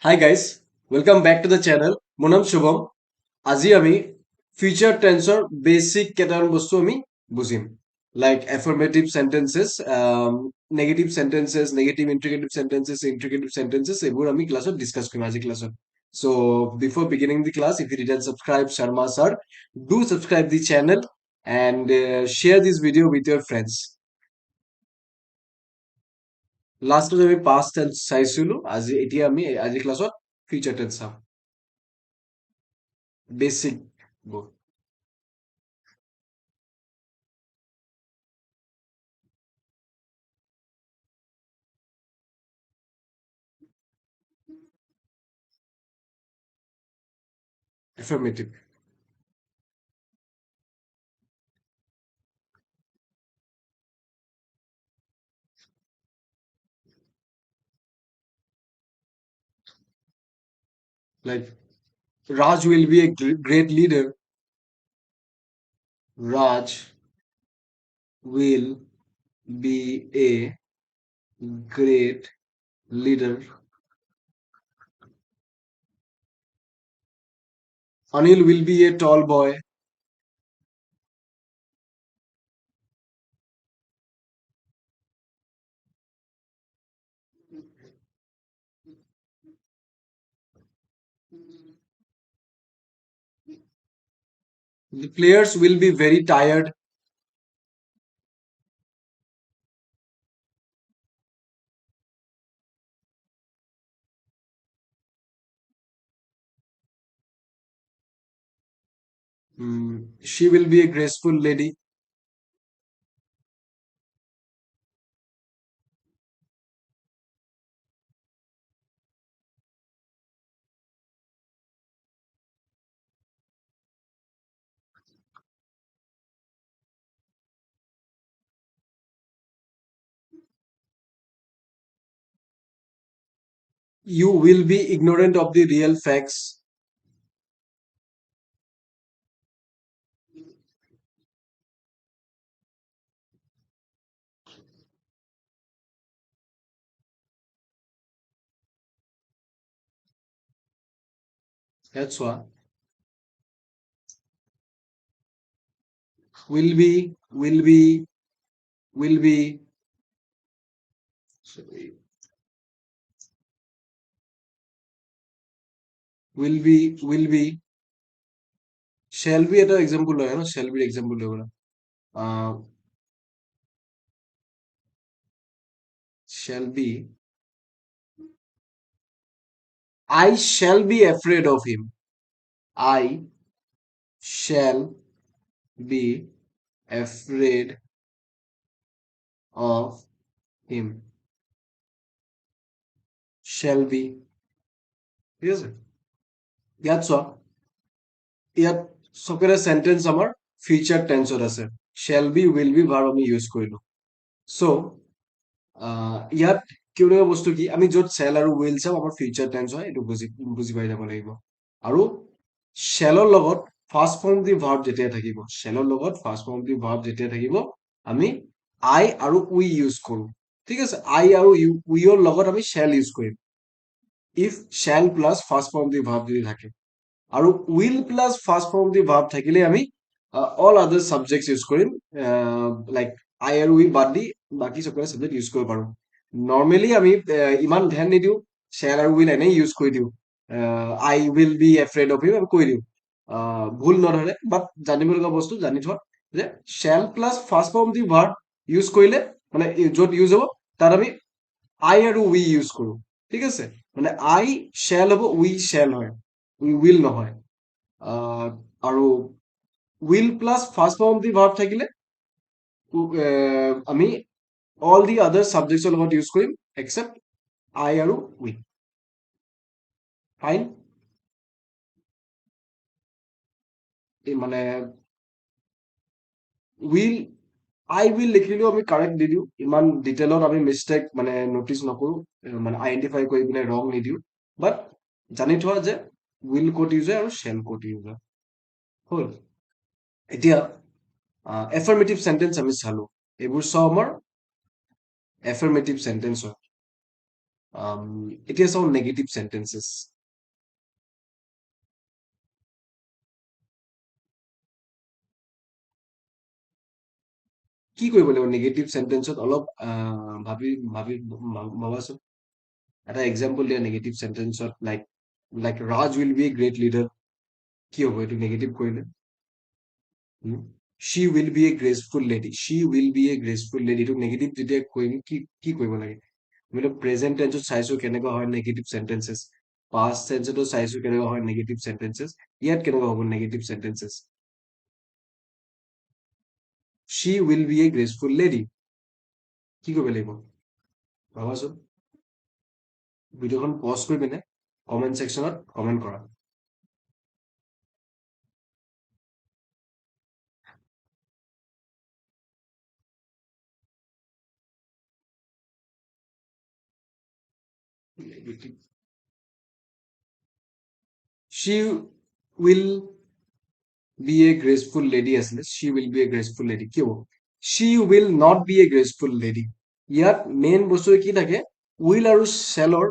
Hi guys, welcome back to the channel. মোৰ নাম শুভম। আজি আমি future tenseৰ basic কেইটামান বস্তু আমি বুজিম। Like affirmative sentences, negative sentences, negative interrogative sentences, interrogative sentences এইবোৰ আমি ক্লাছত ডিসকাস কৰিম আজি ক্লাছত। So before beginning the class, if you didn't subscribe Sharma Sir, do subscribe the channel and share this video with your friends. লাষ্টত আমি past tense চাইছিলো আজি এতিয়া আমি আজি ক্লাছত future tense চাম basic book affirmative like Raj will be a great leader. Raj will be a great leader. Anil will be a tall boy. The players will be very tired. She will be a graceful lady. You will be ignorant of the real facts. That's why will be sorry, will be shall be এটা example হয় না shall be example হয় না uh, shall be I shall be afraid of him. I shall be afraid of him. Shall be. ঠিক আছে ইয়াত চোৱা ইয়াত চকেৰে সেন্টেন্স আমাৰ ফিউচাৰ টেন্সত আছে shall be will be verb আমি ইউজ কৰিলো so ইয়াত কি বুলি বস্তু কি আমি য'ত shall আৰু will চাম আমাৰ ফিউচাৰ টেন্স হয় এইটো বুজি বুজি পাই যাব লাগিব আৰু shallৰ লগত ফাৰ্ষ্ট ফৰ্ম দি ভাৰ্ব যেতিয়া থাকিব shallৰ লগত ফাৰ্ষ্ট ফৰ্ম দি ভাৰ্ব যেতিয়া থাকিব আমি I আৰু we ইউজ কৰো ঠিক আছে I আৰু we ৰ লগত আমি shall use Karim if shall plus first form the verb যদি থাকে আৰু will plus first form the verb থাকিলে আমি all other subjects use Karim like I আৰু we বাদ দি বাকি সকলো subject use কৰিব পাৰো normally আমি ইমান ধ্যান নিদিও shall আৰু will এনে use কৰি দিও I will be afraid of him আমি কৈ দিও ভুল নধৰে বাট জানিব লগা বস্তু জানি থোৱা যে shall plus first form দি verb use কৰিলে মানে য'ত use হ'ব তাত আমি I আৰু we use কৰো ঠিক আছে মানে I shall হ'ব we shall হয় we will নহয় আৰু will plus first form the verb থাকিলে আমি all the other subjects ৰ লগত use কৰিম except I আৰু we fine মানে will I will লিখিলেও আমি কাৰেক্ট দি দিওঁ ইমান ডিটেইলত আমি মিষ্টেক মানে নটিচ নকৰো মানে আইডেন্টিফাই কৰি পিনে ৰং নিদিওঁ বাট জানি থোৱা যে will ক'ত ইউজ হয় আৰু shall ক'ত ইউজ হয় হ'ল এতিয়া এফাৰ্মেটিভ সেন্টেন্স আমি চালো এইবোৰ সব আমাৰ এফাৰ্মেটিভ সেন্টেন্স হয় এতিয়া চাওঁ নেগেটিভ চেন্টেন্সেছ কি কৰিব লাগিব নেগেটিভ চেন্টেন্সত অলপ ভাবাচোন এটা এক্সাম্পল দিয়া নেগেটিভ চেন্টেন্সত like Raj will be a great leader কি হ'ব এইটো নেগেটিভ কৰিলে she will be a graceful lady she will be a graceful lady এইটো নেগেটিভ যেতিয়া কৰিম কি কৰিব লাগে আমি প্ৰেজেন্ট টেন্সত চাইছো কেনেকুৱা হয় নেগেটিভ চেন্টেন্সেছ পাষ্ট টেন্সতো চাইছো কেনেকুৱা হয় নেগেটিভ চেন্টেন্সেছ ইয়াত কেনেকুৱা হ'ব negative sentences she will be a graceful lady কি কৰিব লাগিব ভাবাচোন ভিডিঅ'খন পজ কৰি পিনে কমেণ্ট ছেকশ্যনত কমেণ্ট কৰা she will be a graceful lady আছিলে she will be a graceful lady কি হ'ব she will not be a graceful lady ইয়াত মেইন বস্তু কি থাকে will আৰু shall ৰ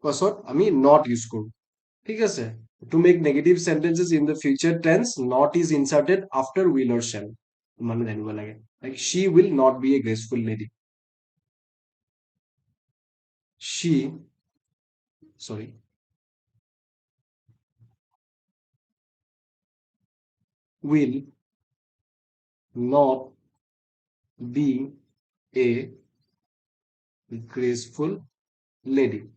পাছত আমি not ইউজ কৰো ঠিক আছে to make negative sentences in the future tense not is inserted after will or shall মানে জানিব লাগে like she will not be a graceful lady she sorry will not be a graceful lady.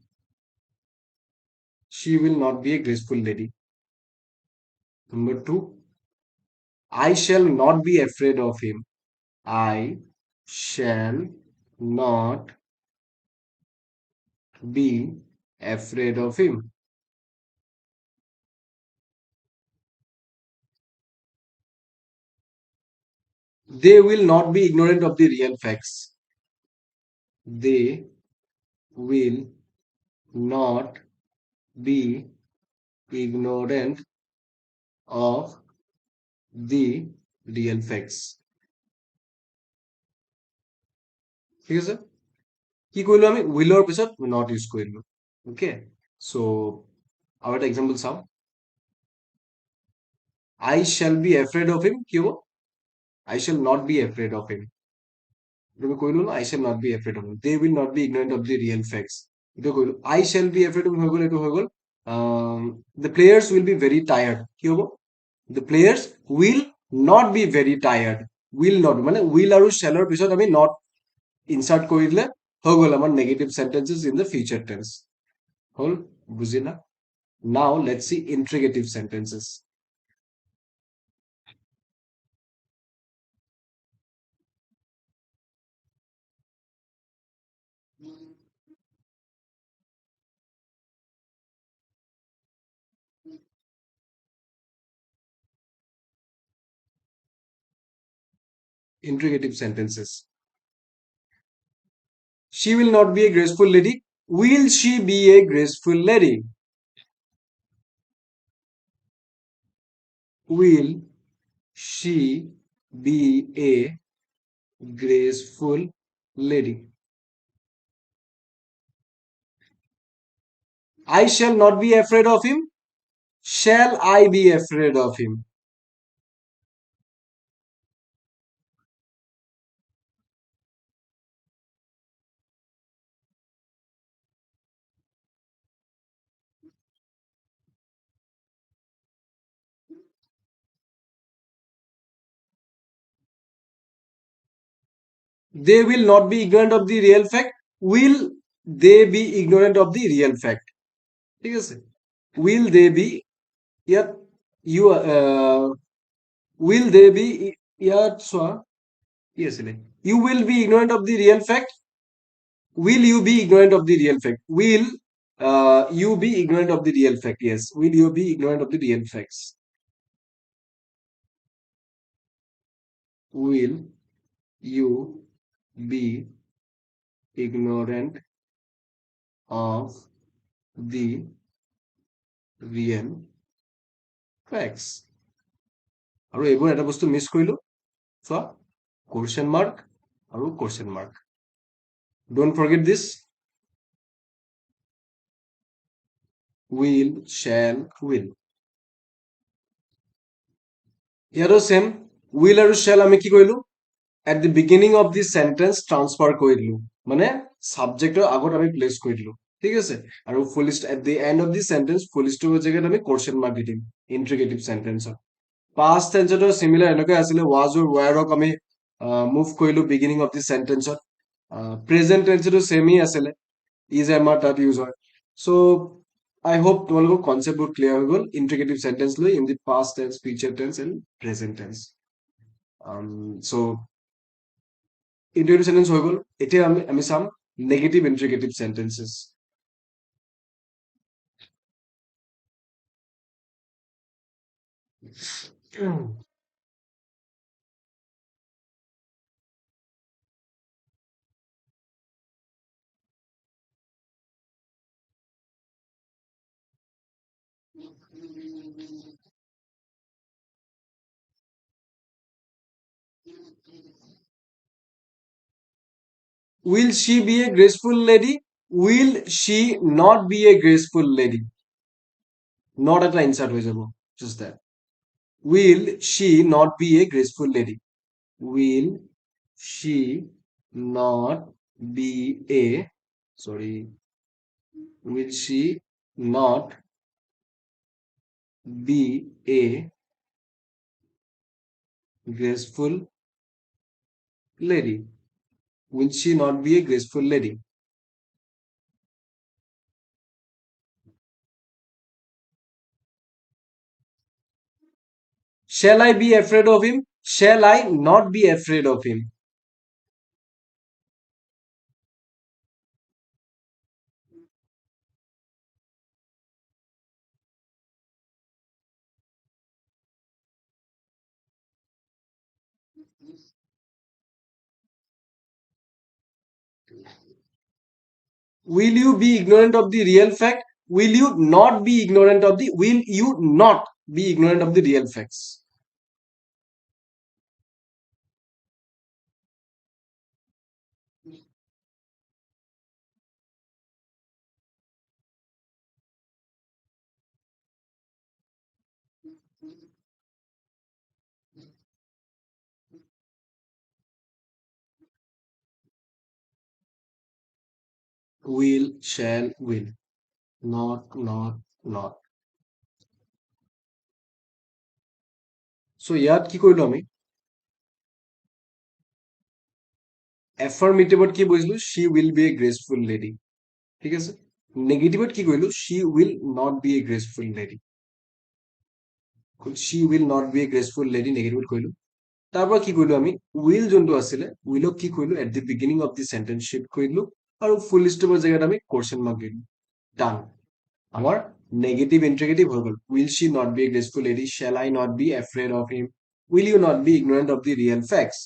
She will not be a graceful lady. Number two, I shall not be afraid of him. I shall not be afraid of him. They will not be ignorant of the real facts. They will not be ignorant of the real facts. ঠিক আছে কি কৰিলো আমি উইলৰ পিছত not use কৰিলো ওকে চ' আৰু এটা এক্সাম্পল চাওঁ I shall be afraid of him কি হ'ব I shall not be afraid of him তুমি কৰিলো ন I shall not be afraid of him they will not be ignorant of the real facts এইটো কৰিলো I shall be afraid of him হৈ গ'ল এইটো হৈ গ'ল the players will be very tired কি হ'ব the players will not be very tired will not মানে will আৰু shall ৰ পিছত আমি not ইনচাৰ্ট কৰি দিলে হৈ গ'ল আমাৰ negative sentences in the future tense হ'ল বুজিলা now let's see interrogative sentences interrogative sentences she will not be a graceful lady will she be a graceful lady will she be a graceful lady I shall not be afraid of him shall I be afraid of him they will not be ignorant of the real fact will they be ignorant of the real fact ঠিক আছে will they be ইয়াত you will they be ইয়াত চোৱা কি আছিলে you will be ignorant of the real fact will you be ignorant of the real fact will you be ignorant of the real fact yes will you be ignorant of the real facts will you be ignorant of the real facts আৰু এইবোৰ এটা বস্তু মিছ কৰিলো চোৱা question mark আৰু question mark don't forget this will, shall, will. ইয়াৰো same, will আৰু shall আমি কি কৰিলো? At the beginning of the sentence transfer কৰি দিলো, মানে subjectৰ আগত আমি place কৰি দিলো, ঠিক আছে? আৰু full stop at the end of the sentence full stop জেগাত আমি question mark দি দিম interrogative sentence ত। past tense তো similar এনেকৈ আছিলে, was or were ক আমি move কৰিলো beginning of the sentence ত। present tense তো same ই আছিলে, is am are তাত use হয়। so I hope তোমালোকৰ concept বোৰ clear হৈ গ'ল interrogative sentence লৈ in the past tense, future tense and present tense। so interrogative sentence হৈ গ'ল, এতিয়া আমি চাম negative interrogative sentences। Will she be a graceful lady? Will she not be a graceful lady? Not at the insert হৈ যাব, just that. Will she not be a graceful lady? Will she not be a, sorry, will she not be a graceful lady? Will she not be a graceful lady? Shall I be afraid of him? Shall I not be afraid of him? Will you be ignorant of the real fact? Will you not be ignorant of the, will you not be ignorant of the real facts? Will, shall, will. Not, not, not. So ইয়াত কি কৰিলো আমি? Affirmative কি বুঝলো? She will be a graceful lady, ঠিক আছে? Negative কি কৰিলো? She will not be a graceful lady. She will not be a graceful lady, negative কৰিলো। তাৰপৰা কি কৰিলো আমি? Will যোনটো আছিলে, willক কি কৰিলো? At the beginning of the sentence shift কৰি দিলো আৰু full stopৰ জেগাত আমি question mark দিলো। Done. আমাৰ negative interrogative হৈ গ'ল। Will she not be a graceful lady? Shall I not be afraid of him? Will you not be ignorant of the real facts?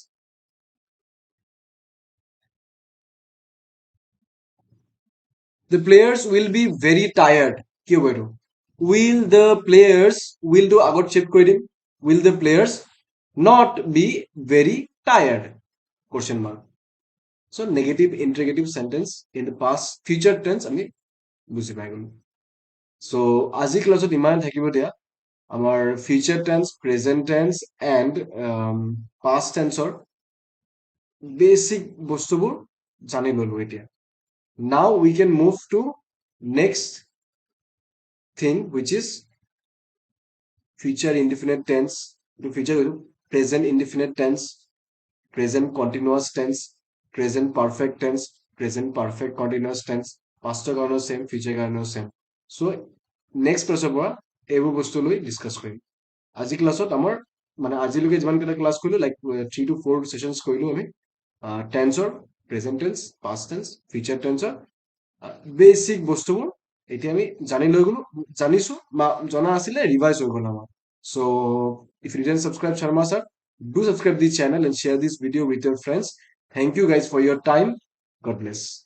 The players will be very tired. কি হ'ব এইটো? Will the players, will to আগত shift কৰি দিম। Will the players not be very tired? Question mark. So negative interrogative sentence in the past future tense আমি বুজি পাই গ'লো। So আজি ক্লাছত ইমান থাকিব দিয়া। আমাৰ future tense, present tense and past tenseৰ basic বস্তুবোৰ জানি ললো এতিয়া। Now we can move to next thing, which is future indefinite tense, to future present indefinite tense, present continuous tense, present perfect tense, present perfect continuous tense, past কাৰণেও same, future কাৰণেও same. So next ক্লাছৰ পৰা এইবোৰ বস্তু লৈ discuss কৰিম। আজি ক্লাছত আমাৰ মানে আজিলৈকে যিমানকেইটা ক্লাছ কৰিলো লাইক 3 to 4 সেশনছ কৰিলো আমি টেন্সৰ, present tense, past tense, future টেন্সৰ বেসিক বস্তুবোৰ এতিয়া আমি জানি লৈ গলো, জানিছো বা জনা আছিলে, ৰিভাইজ হৈ গ'ল আমাৰ। So if you didn't subscribe Sharma Sir, do subscribe this channel and share this video with your friends. Thank you guys for your time. God bless.